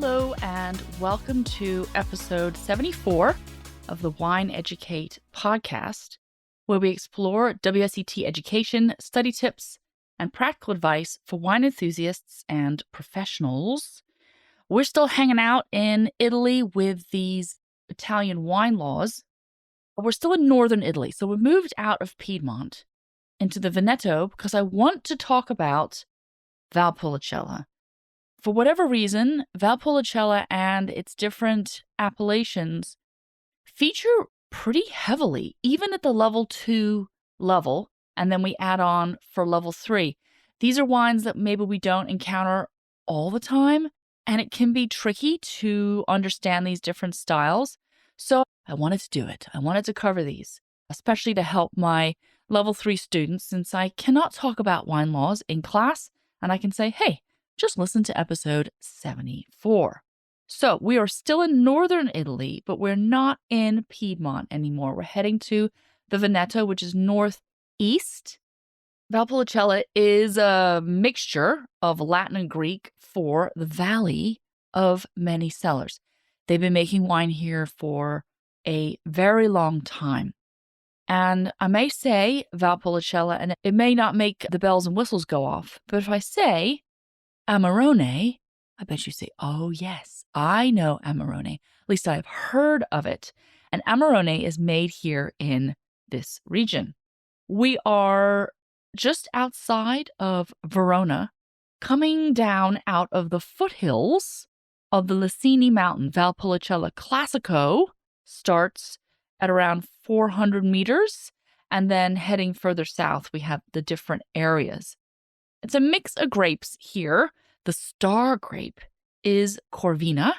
Hello, and welcome to episode 74 of the Wine Educate podcast, where we explore WSET education, study tips, and practical advice for wine enthusiasts and professionals. We're still hanging out in Italy with these Italian wine laws. We're still in northern Italy, so we moved out of Piedmont into the Veneto because I want to talk about Valpolicella. For whatever reason, Valpolicella and its different appellations feature pretty heavily, even at the level 2 level, and then we add on for level 3. These are wines that maybe we don't encounter all the time, and it can be tricky to understand these different styles. So I wanted to do it. I wanted to cover these, especially to help my level 3 students, since I cannot talk about wine laws in class, and I can say, hey, just listen to episode 74. So we are still in northern Italy, but we're not in Piedmont anymore. We're heading to the Veneto, which is northeast. Valpolicella is a mixture of Latin and Greek for the valley of many cellars. They've been making wine here for a very long time. And I may say Valpolicella, and it may not make the bells and whistles go off, but if I say Amarone, I bet you say, oh yes, I know Amarone. At least I've heard of it. And Amarone is made here in this region. We are just outside of Verona, coming down out of the foothills of the Lacini Mountain. Valpolicella Classico starts at around 400 meters, and then heading further south, we have the different areas. It's a mix of grapes here. The star grape is Corvina,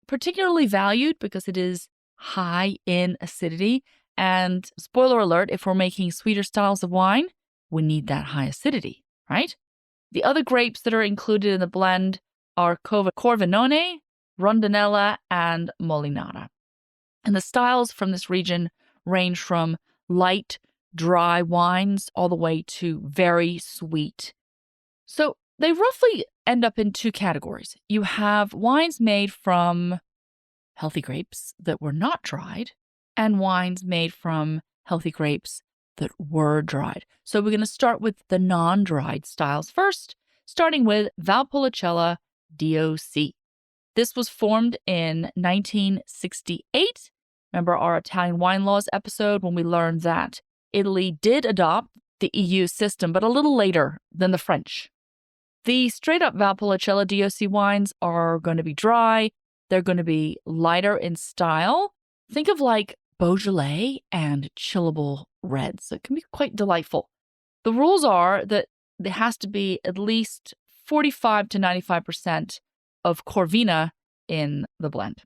particularly valued because it is high in acidity. And spoiler alert, if we're making sweeter styles of wine, we need that high acidity, right? The other grapes that are included in the blend are Corvinone, Rondinella, and Molinara. And the styles from this region range from light, dry wines all the way to very sweet. So they roughly end up in two categories. You have wines made from healthy grapes that were not dried, and wines made from healthy grapes that were dried. So we're going to start with the non-dried styles first, starting with Valpolicella DOC. This was formed in 1968. Remember our Italian wine laws episode when we learned that Italy did adopt the EU system, but a little later than the French. The straight-up Valpolicella DOC wines are going to be dry. They're going to be lighter in style. Think of like Beaujolais and chillable reds. It can be quite delightful. The rules are that there has to be at least 45 to 95% of Corvina in the blend.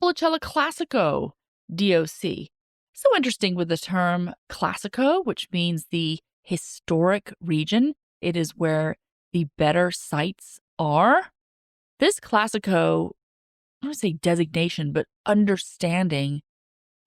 Valpolicella Classico DOC. So interesting with the term Classico, which means the historic region. It is where the better sites are. This Classico, I don't want to say designation, but understanding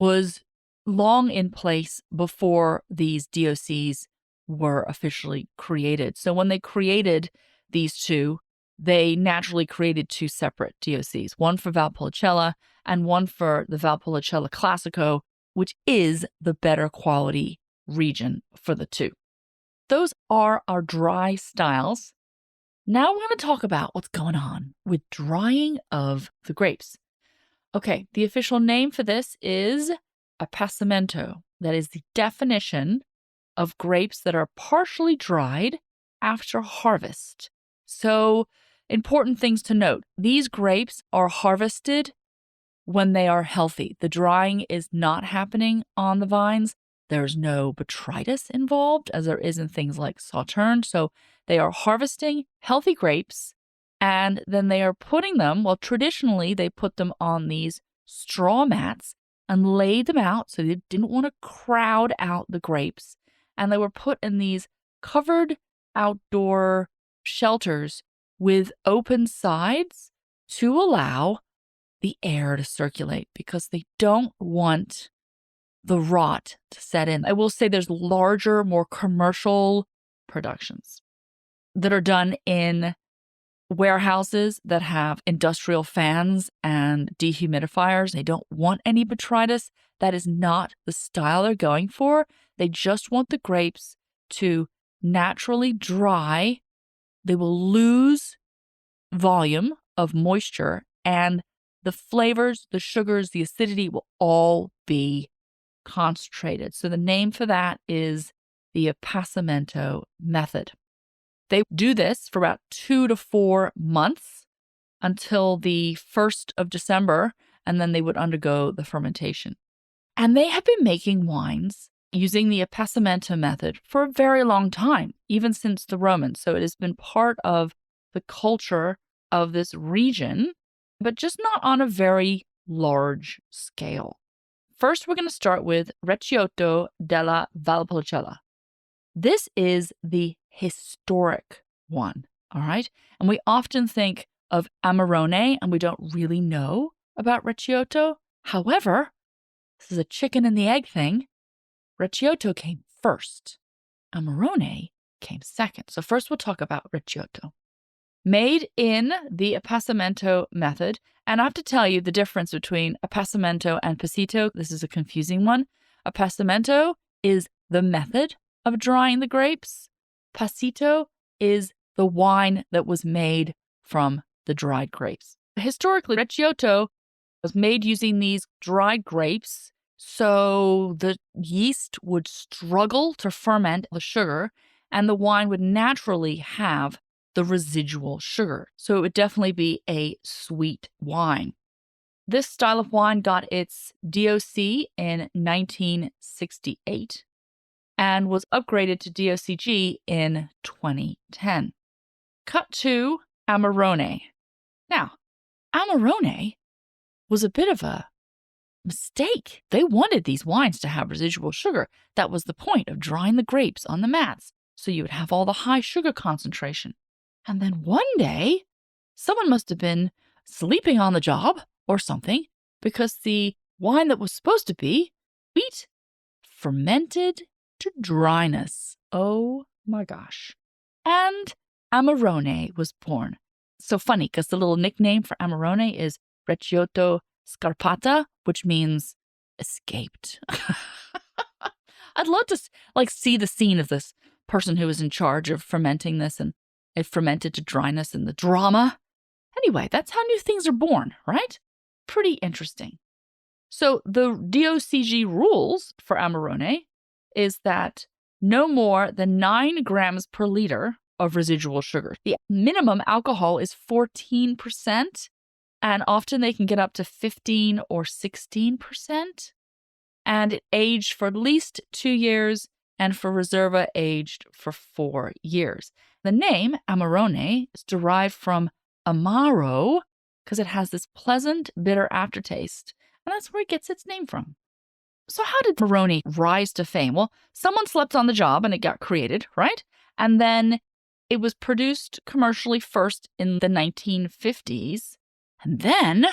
was long in place before these DOCs were officially created. So when they created these two, they naturally created two separate DOCs, one for Valpolicella and one for the Valpolicella Classico, which is the better quality region for the two. Those are our dry styles. Now we're going to talk about what's going on with drying of the grapes. Okay, the official name for this is Appassimento. That is the definition of grapes that are partially dried after harvest. So, important things to note. These grapes are harvested when they are healthy. The drying is not happening on the vines. There's no botrytis involved, as there is in things like Sauterne. So they are harvesting healthy grapes, and then they are putting them, well, traditionally they put them on these straw mats and laid them out, so they didn't want to crowd out the grapes. And they were put in these covered outdoor shelters with open sides to allow the air to circulate, because they don't want the rot to set in. I will say there's larger, more commercial productions that are done in warehouses that have industrial fans and dehumidifiers. They don't want any botrytis. That is not the style they're going for. They just want the grapes to naturally dry. They will lose volume of moisture, and the flavors, the sugars, the acidity will all be concentrated. So the name for that is the Appassimento method. They do this for about 2 to 4 months until the 1st of December, and then they would undergo the fermentation. And they have been making wines using the Appassimento method for a very long time, even since the Romans. So it has been part of the culture of this region, but just not on a very large scale. First, we're going to start with Recioto della Valpolicella. This is the historic one, all right? And we often think of Amarone, and we don't really know about Recioto. However, this is a chicken and the egg thing. Recioto came first. Amarone came second. So first we'll talk about Recioto. Made in the Appassimento method, and I have to tell you the difference between Appassimento and passito. This is a confusing one. Appassimento is the method of drying the grapes. Passito is the wine that was made from the dried grapes. Historically, Recioto was made using these dried grapes, so the yeast would struggle to ferment the sugar, and the wine would naturally have the residual sugar. So it would definitely be a sweet wine. This style of wine got its DOC in 1968 and was upgraded to DOCG in 2010. Cut to Amarone. Now, Amarone was a bit of a mistake. They wanted these wines to have residual sugar. That was the point of drying the grapes on the mats, so you would have all the high sugar concentration. And then one day, someone must have been sleeping on the job or something, because the wine that was supposed to be sweet fermented to dryness. Oh my gosh. And Amarone was born. So funny, because the little nickname for Amarone is Recioto Scappato, which means escaped. I'd love to see the scene of this person who was in charge of fermenting this, and it fermented to dryness, and the drama. Anyway, that's how new things are born, right? Pretty interesting. So the DOCG rules for Amarone is that no more than 9 grams per liter of residual sugar. The minimum alcohol is 14%, and often they can get up to 15 or 16%. And it aged for at least 2 years, and for Reserva aged for 4 years. The name Amarone is derived from amaro because it has this pleasant, bitter aftertaste, and that's where it gets its name from. So how did Amarone rise to fame? Well, someone slept on the job and it got created, right? And then it was produced commercially first in the 1950s, and then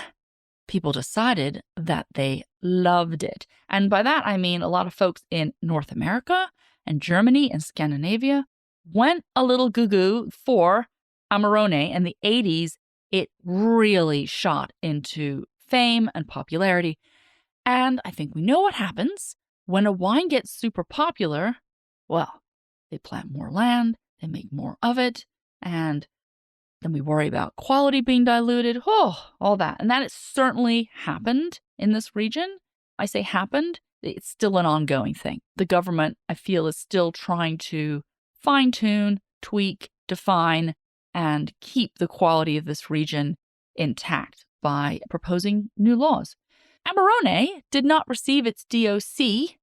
people decided that they loved it. And by that, I mean a lot of folks in North America and Germany and Scandinavia went a little goo-goo for Amarone. In the 80s, it really shot into fame and popularity. And I think we know what happens when a wine gets super popular. Well, they plant more land, they make more of it, and then we worry about quality being diluted, all that. And that has certainly happened in this region. I say happened, it's still an ongoing thing. The government, I feel, is still trying to fine-tune, tweak, define, and keep the quality of this region intact by proposing new laws. Amarone did not receive its DOC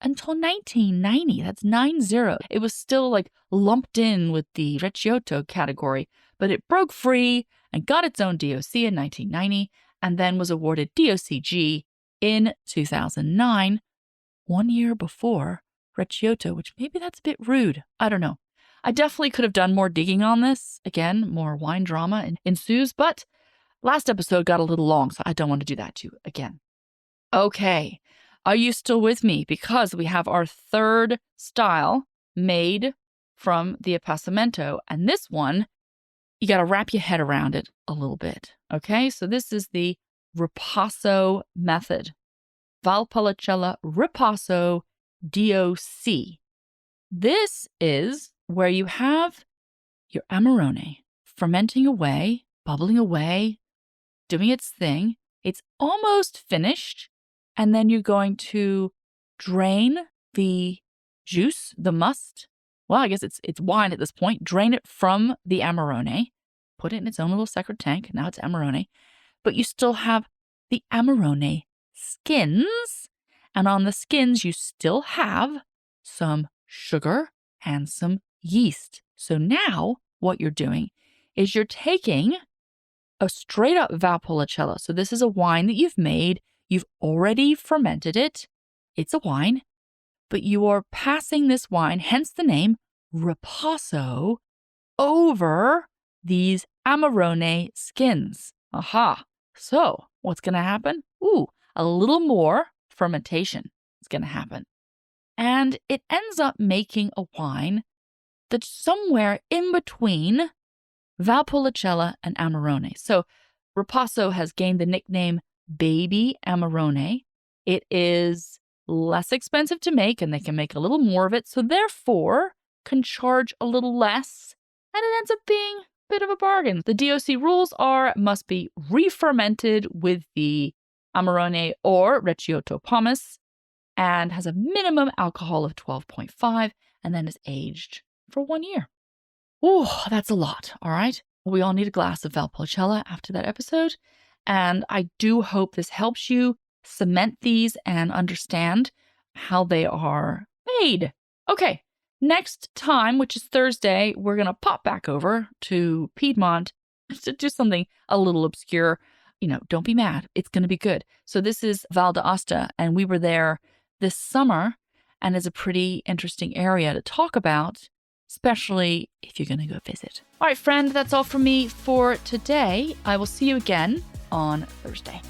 until 1990. That's 90. It was still lumped in with the Recioto category, but it broke free and got its own DOC in 1990, and then was awarded DOCG in 2009, 1 year before Recioto, which maybe that's a bit rude. I don't know. I definitely could have done more digging on this. Again, more wine drama ensues, but last episode got a little long, so I don't want to do that to you again. Okay, are you still with me? Because we have our third style made from the Appassimento, and this one you got to wrap your head around it a little bit. Okay, so this is the Ripasso method. Valpolicella Ripasso DOC. This is where you have your Amarone fermenting away, bubbling away, doing its thing. It's almost finished. And then you're going to drain the juice, the must. Well, I guess it's wine at this point. Drain it from the Amarone. Put it in its own little separate tank. Now it's Amarone. But you still have the Amarone skins. And on the skins, you still have some sugar and some yeast. So now what you're doing is you're taking a straight up Valpolicella. So this is a wine that you've made. You've already fermented it. It's a wine. But you are passing this wine, hence the name, Ripasso, over these Amarone skins. Aha. So what's going to happen? A little more fermentation is going to happen. And it ends up making a wine that's somewhere in between Valpolicella and Amarone. So Ripasso has gained the nickname Baby Amarone. It is less expensive to make, and they can make a little more of it, so therefore can charge a little less, and it ends up being a bit of a bargain. The DOC rules are must be re-fermented with the Amarone or Recioto pomace, and has a minimum alcohol of 12.5, and then is aged for 1 year. Ooh, that's a lot, all right? We all need a glass of Valpolicella after that episode, and I do hope this helps you cement these and understand how they are made. Okay, next time, which is Thursday, we're going to pop back over to Piedmont to do something a little obscure. Don't be mad. It's going to be good. So this is Val d'Aosta, and we were there this summer, and it's a pretty interesting area to talk about, especially if you're going to go visit. All right, friend, that's all from me for today. I will see you again on Thursday.